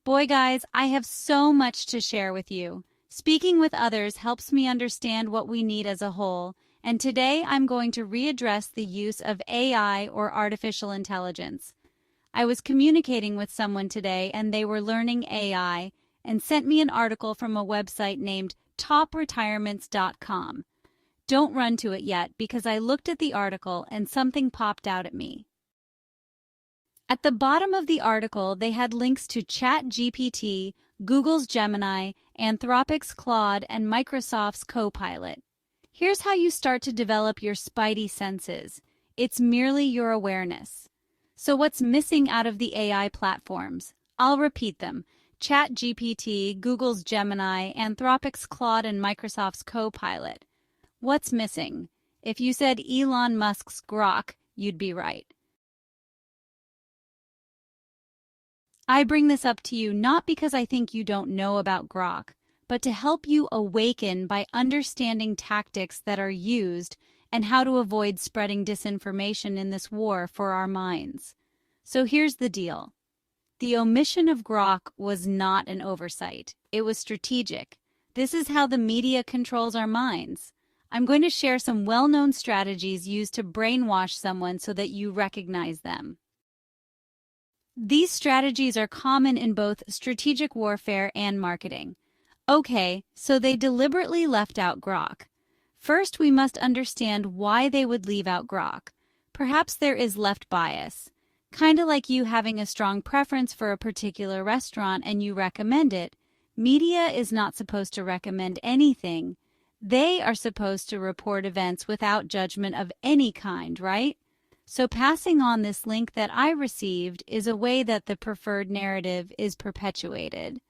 Boy, guys, I have so much to share with you. Speaking with others helps me understand what we need as a whole, and today I'm going to readdress the use of AI or artificial intelligence. I was communicating with someone today and they were learning AI and sent me an article from a website named topretirements.com. Don't run to it yet because I looked at the article and something popped out at me. At the bottom of the article, they had links to ChatGPT, Google's Gemini, Anthropic's Claude, and Microsoft's Copilot. Here's how you start to develop your spidey senses. It's merely your awareness. So what's missing out of the AI platforms? I'll repeat them. ChatGPT, Google's Gemini, Anthropic's Claude, and Microsoft's Copilot. What's missing? If you said Elon Musk's Grok, you'd be right. I bring this up to you not because I think you don't know about Grok, but to help you awaken by understanding tactics that are used and how to avoid spreading disinformation in this war for our minds. So here's the deal. The omission of Grok was not an oversight. It was strategic. This is how the media controls our minds. I'm going to share some well-known strategies used to brainwash someone so that you recognize them. These strategies are common in both strategic warfare and marketing. Okay, so they deliberately left out Grok. First, we must understand why they would leave out Grok. Perhaps there is left bias. Kinda like you having a strong preference for a particular restaurant and you recommend it. Media is not supposed to recommend anything. They are supposed to report events without judgment of any kind, right? So passing on this link that I received is a way that the preferred narrative is perpetuated.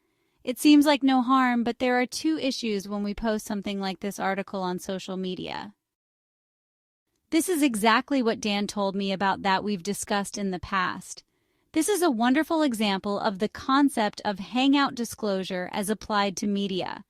It seems like no harm, but there are two issues when we post something like this article on social media. This is exactly what Dan told me about that we've discussed in the past. This is a wonderful example of the concept of hangout disclosure as applied to media.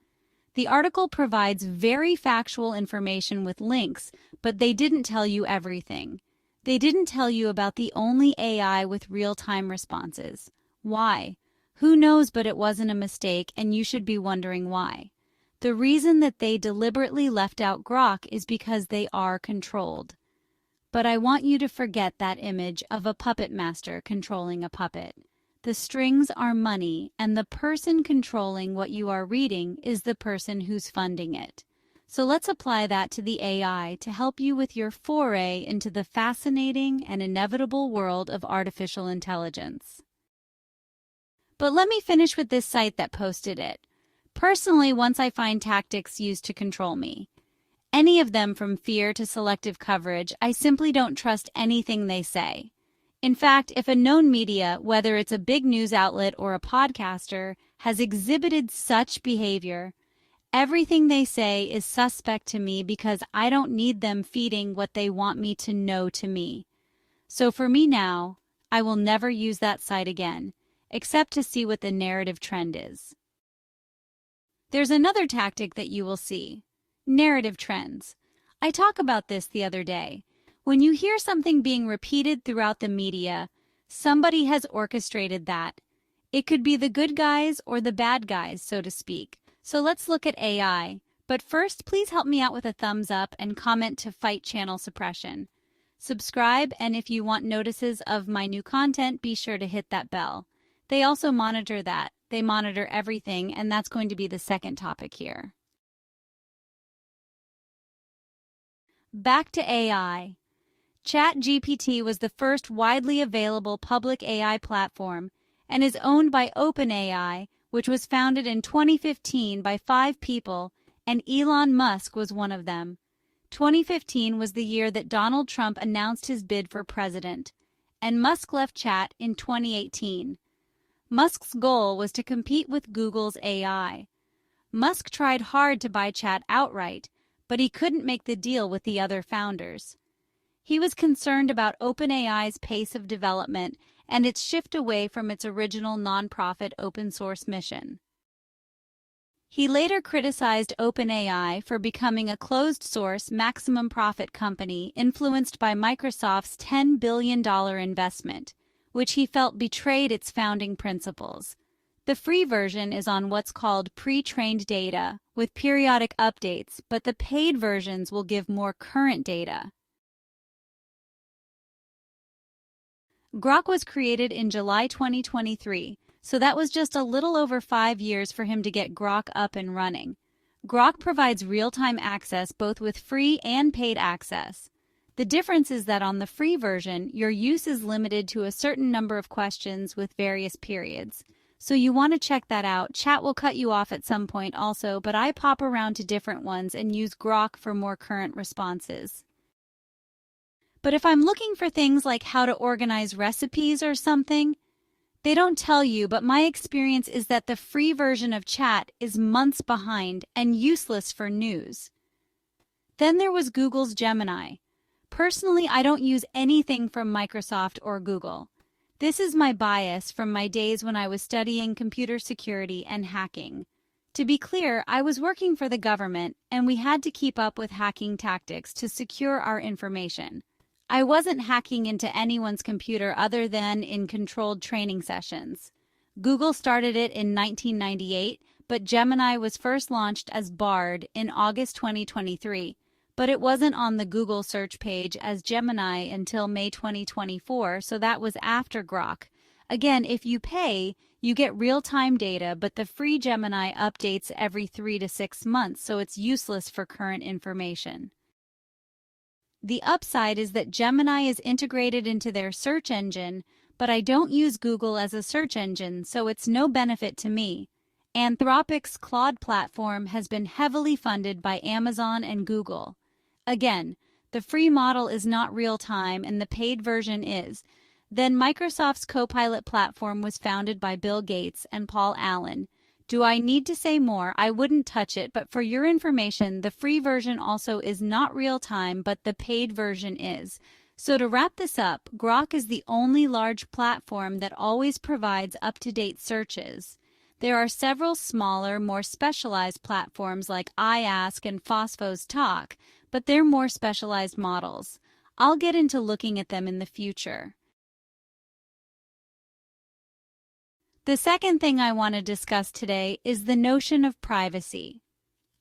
The article provides very factual information with links, but they didn't tell you everything. They didn't tell you about the only AI with real-time responses. Why? Who knows, but it wasn't a mistake, and you should be wondering why. The reason that they deliberately left out Grok is because they are controlled. But I want you to forget that image of a puppet master controlling a puppet. The strings are money, and the person controlling what you are reading is the person who's funding it. So let's apply that to the AI to help you with your foray into the fascinating and inevitable world of artificial intelligence. But let me finish with this site that posted it. Personally, once I find tactics used to control me, any of them from fear to selective coverage, I simply don't trust anything they say. In fact, if a known media, whether it's a big news outlet or a podcaster, has exhibited such behavior, everything they say is suspect to me because I don't need them feeding what they want me to know to me. So for me now, I will never use that site again, except to see what the narrative trend is. There's another tactic that you will see. Narrative trends. I talked about this the other day. When you hear something being repeated throughout the media, somebody has orchestrated that. It could be the good guys or the bad guys, so to speak. So let's look at AI. But first, please help me out with a thumbs up and comment to fight channel suppression. Subscribe, and if you want notices of my new content, be sure to hit that bell. They also monitor that. They monitor everything, and that's going to be the second topic here. Back to AI. ChatGPT was the first widely available public AI platform and is owned by OpenAI, which was founded in 2015 by 5 people, and Elon Musk was one of them. 2015 was the year that Donald Trump announced his bid for president, and Musk left Chat in 2018. Musk's goal was to compete with Google's AI. Musk tried hard to buy Chat outright, but he couldn't make the deal with the other founders. He was concerned about OpenAI's pace of development and its shift away from its original nonprofit open-source mission. He later criticized OpenAI for becoming a closed-source, maximum-profit company influenced by Microsoft's $10 billion investment, which he felt betrayed its founding principles. The free version is on what's called pre-trained data, with periodic updates, but the paid versions will give more current data. Grok was created in July 2023, so that was just a little over 5 years for him to get Grok up and running. Grok provides real-time access both with free and paid access. The difference is that on the free version, your use is limited to a certain number of questions with various periods. So you want to check that out. Chat will cut you off at some point also, but I pop around to different ones and use Grok for more current responses. But if I'm looking for things like how to organize recipes or something, they don't tell you, but my experience is that the free version of chat is months behind and useless for news. Then there was Google's Gemini. Personally, I don't use anything from Microsoft or Google. This is my bias from my days when I was studying computer security and hacking. To be clear, I was working for the government, and we had to keep up with hacking tactics to secure our information. I wasn't hacking into anyone's computer other than in controlled training sessions. Google started it in 1998, but Gemini was first launched as Bard in August 2023. But it wasn't on the Google search page as Gemini until May 2024, so that was after Grok. Again, if you pay, you get real-time data, but the free Gemini updates every 3 to 6 months, so it's useless for current information. The upside is that Gemini is integrated into their search engine, but I don't use Google as a search engine, so it's no benefit to me. Anthropic's Claude platform has been heavily funded by Amazon and Google. Again, the free model is not real-time and the paid version is. Then Microsoft's Copilot platform was founded by Bill Gates and Paul Allen. Do I need to say more? I wouldn't touch it, but for your information, the free version also is not real-time, but the paid version is. So to wrap this up, Grok is the only large platform that always provides up-to-date searches. There are several smaller, more specialized platforms like iAsk and Phosphos Talk, but they're more specialized models. I'll get into looking at them in the future. The second thing I want to discuss today is the notion of privacy.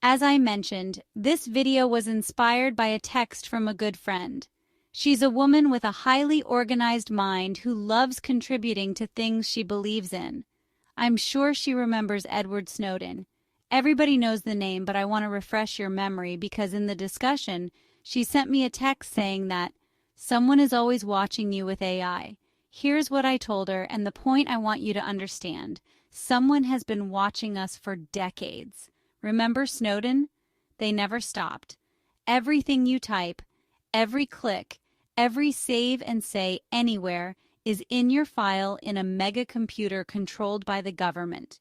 As I mentioned, this video was inspired by a text from a good friend. She's a woman with a highly organized mind who loves contributing to things she believes in. I'm sure she remembers Edward Snowden. Everybody knows the name, but I want to refresh your memory because in the discussion, she sent me a text saying that someone is always watching you with AI. Here's what I told her, and the point I want you to understand. Someone has been watching us for decades. Remember Snowden? They never stopped. Everything you type, every click, every save and say anywhere is in your file in a mega computer controlled by the government.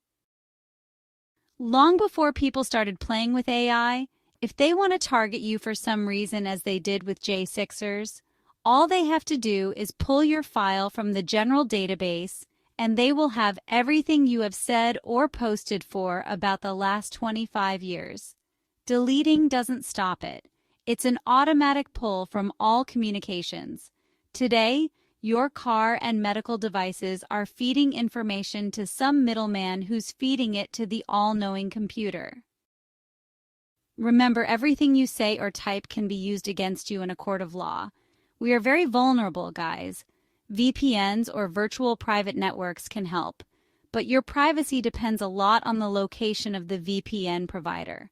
Long before people started playing with AI, if they want to target you for some reason as they did with J6ers, all they have to do is pull your file from the general database and they will have everything you have said or posted for about the last 25 years. Deleting doesn't stop it. It's an automatic pull from all communications. Today, your car and medical devices are feeding information to some middleman who's feeding it to the all-knowing computer. Remember, everything you say or type can be used against you in a court of law. We are very vulnerable, guys. VPNs or virtual private networks can help, but your privacy depends a lot on the location of the VPN provider.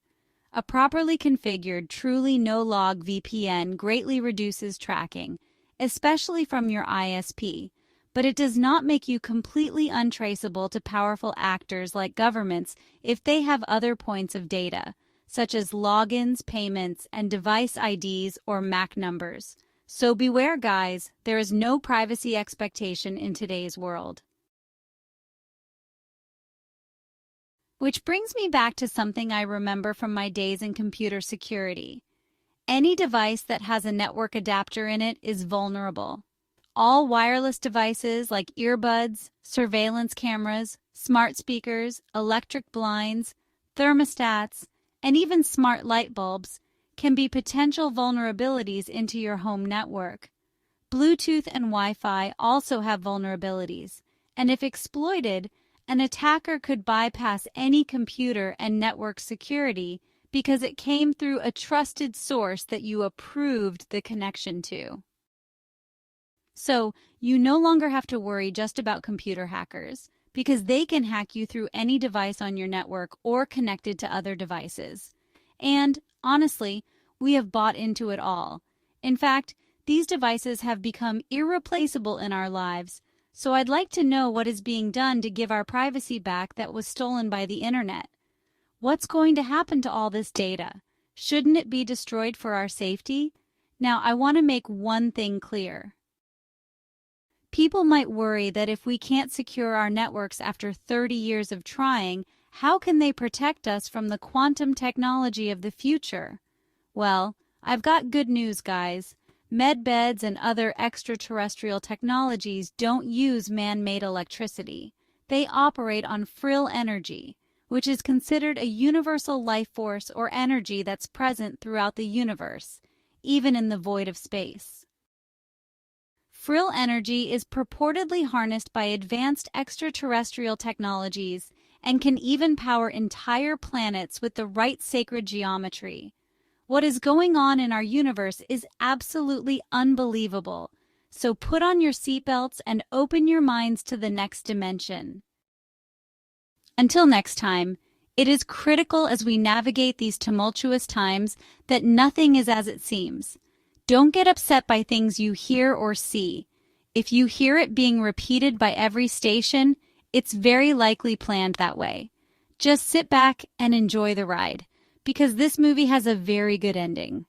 A properly configured, truly no-log VPN greatly reduces tracking, especially from your ISP, but it does not make you completely untraceable to powerful actors like governments if they have other points of data, such as logins, payments, and device IDs or MAC numbers. So beware, guys, there is no privacy expectation in today's world. Which brings me back to something I remember from my days in computer security. Any device that has a network adapter in it is vulnerable. All wireless devices like earbuds, surveillance cameras, smart speakers, electric blinds, thermostats, and even smart light bulbs can be potential vulnerabilities into your home network. Bluetooth and Wi-Fi also have vulnerabilities, and if exploited, an attacker could bypass any computer and network security because it came through a trusted source that you approved the connection to. So, you no longer have to worry just about computer hackers, because they can hack you through any device on your network or connected to other devices. And, honestly, we have bought into it all. In fact, these devices have become irreplaceable in our lives, so I'd like to know what is being done to give our privacy back that was stolen by the internet. What's going to happen to all this data? Shouldn't it be destroyed for our safety? Now, I want to make one thing clear. People might worry that if we can't secure our networks after 30 years of trying, how can they protect us from the quantum technology of the future? Well, I've got good news, guys. Medbeds and other extraterrestrial technologies don't use man-made electricity. They operate on frill energy, which is considered a universal life force or energy that's present throughout the universe, even in the void of space. Frill energy is purportedly harnessed by advanced extraterrestrial technologies and can even power entire planets with the right sacred geometry. What is going on in our universe is absolutely unbelievable, so put on your seatbelts and open your minds to the next dimension. Until next time, it is critical as we navigate these tumultuous times that nothing is as it seems. Don't get upset by things you hear or see. If you hear it being repeated by every station, it's very likely planned that way. Just sit back and enjoy the ride, because this movie has a very good ending.